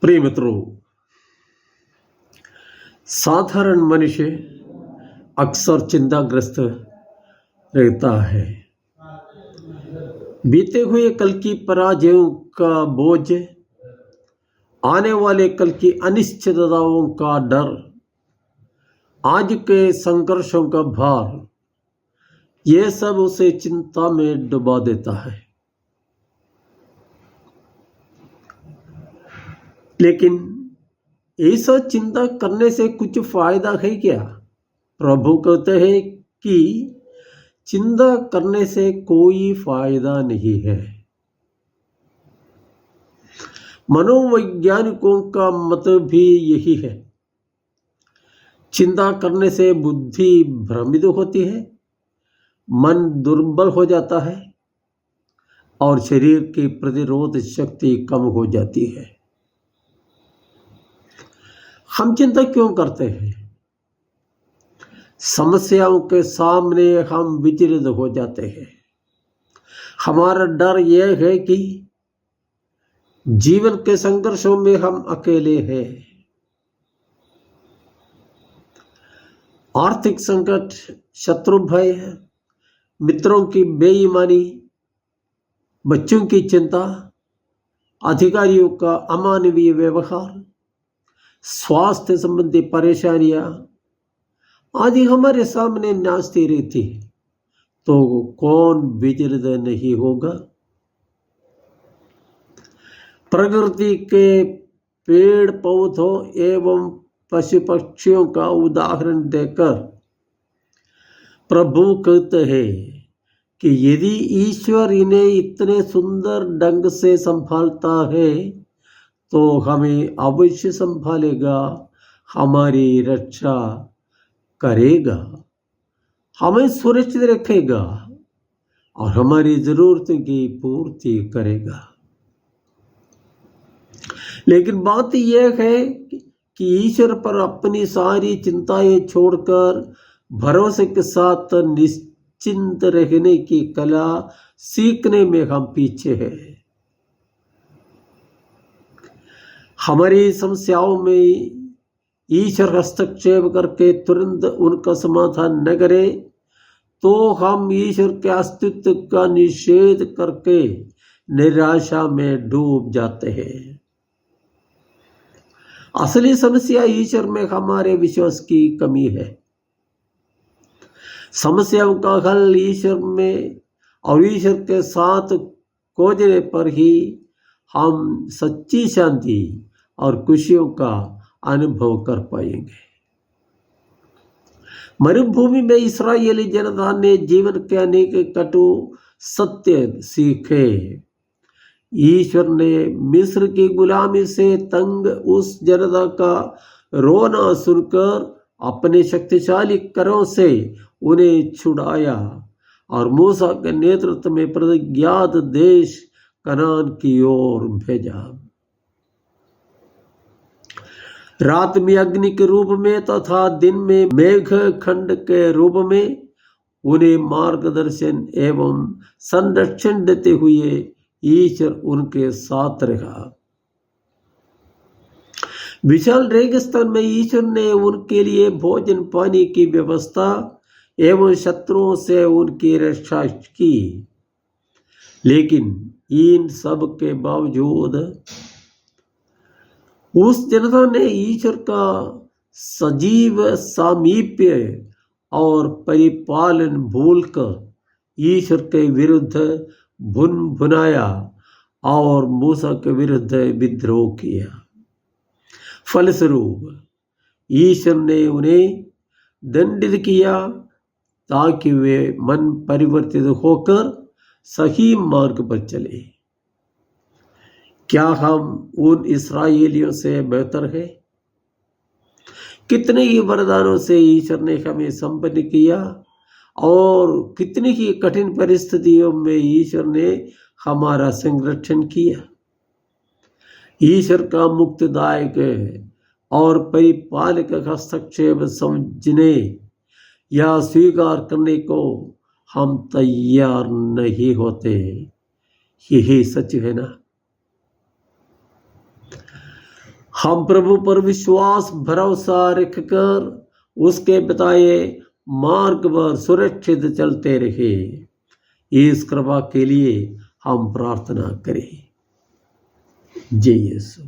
प्रिय मित्रों, साधारण मनुष्य अक्सर चिंताग्रस्त रहता है। बीते हुए कल की पराजयों का बोझ, आने वाले कल की अनिश्चितताओं का डर, आज के संघर्षों का भार, ये सब उसे चिंता में डुबा देता है। लेकिन ऐसा चिंता करने से कुछ फायदा है क्या? प्रभु कहते हैं कि चिंता करने से कोई फायदा नहीं है। मनोवैज्ञानिकों का मत भी यही है। चिंता करने से बुद्धि भ्रमित होती है, मन दुर्बल हो जाता है और शरीर की प्रतिरोध शक्ति कम हो जाती है। हम चिंता क्यों करते हैं? समस्याओं के सामने हम विचलित हो जाते हैं। हमारा डर यह है कि जीवन के संघर्षों में हम अकेले हैं। आर्थिक संकट, शत्रु भय, मित्रों की बेईमानी, बच्चों की चिंता, अधिकारियों का अमानवीय व्यवहार, स्वास्थ्य संबंधी परेशानियां आदि हमारे सामने नाचती रहती है, तो कौन विचलित नहीं होगा? प्रकृति के पेड़ पौधों एवं पशु पक्षियों का उदाहरण देकर प्रभु कहते हैं कि यदि ईश्वर इन्हें इतने सुंदर ढंग से संभालता है तो हमें अवश्य संभालेगा, हमारी रक्षा करेगा, हमें सुरक्षित रखेगा और हमारी जरूरतों की पूर्ति करेगा। लेकिन बात यह है कि ईश्वर पर अपनी सारी चिंताएं छोड़कर भरोसे के साथ निश्चिंत रहने की कला सीखने में हम पीछे हैं। हमारी समस्याओं में ईश्वर हस्तक्षेप करके तुरंत उनका समाधान न करे तो हम ईश्वर के अस्तित्व का निषेध करके निराशा में डूब जाते हैं। असली समस्या ईश्वर में हमारे विश्वास की कमी है। समस्याओं का हल ईश्वर में और ईश्वर के साथ खोजने पर ही हम सच्ची शांति और खुशियों का अनुभव कर पाएंगे। मरुभूमि में इस्राएली जनता ने जीवन के अनेक कटु सत्य सीखे। ईश्वर ने मिस्र की गुलामी से तंग उस जनता का रोना सुनकर अपने शक्तिशाली करों से उन्हें छुड़ाया और मूसा के नेतृत्व में प्रतिज्ञात देश कनान की ओर भेजा। रात में अग्नि के रूप में तथा दिन में मेघ खंड के रूप में उन्हें मार्गदर्शन एवं संरक्षण देते हुए ईश्वर उनके साथ रहा। विशाल रेगिस्तान में ईश्वर ने उनके लिए भोजन पानी की व्यवस्था एवं शत्रुओं से उनकी रक्षा की। लेकिन इन सब के बावजूद उस जनता ने ईश्वर का सजीव सामीप्य और परिपालन भूलकर ईश्वर के विरुद्ध भुनाया और मूसा के विरुद्ध विद्रोह किया। फलस्वरूप ईश्वर ने उन्हें दंडित किया ताकि वे मन परिवर्तित होकर सही मार्ग पर चले। क्या हम उन इस्राएलियों से बेहतर हैं? कितने ही वरदानों से ईश्वर ने हमें संपन्न किया और कितनी ही कठिन परिस्थितियों में ईश्वर ने हमारा संरक्षण किया। ईश्वर का मुक्तिदायक और परिपालक हस्तक्षेप समझने या स्वीकार करने को हम तैयार नहीं होते। यही सच है ना? हम प्रभु पर विश्वास भरोसा रखकर उसके बताए मार्ग पर सुरक्षित चलते रहे। इस कृपा के लिए हम प्रार्थना करें। जय यीशु।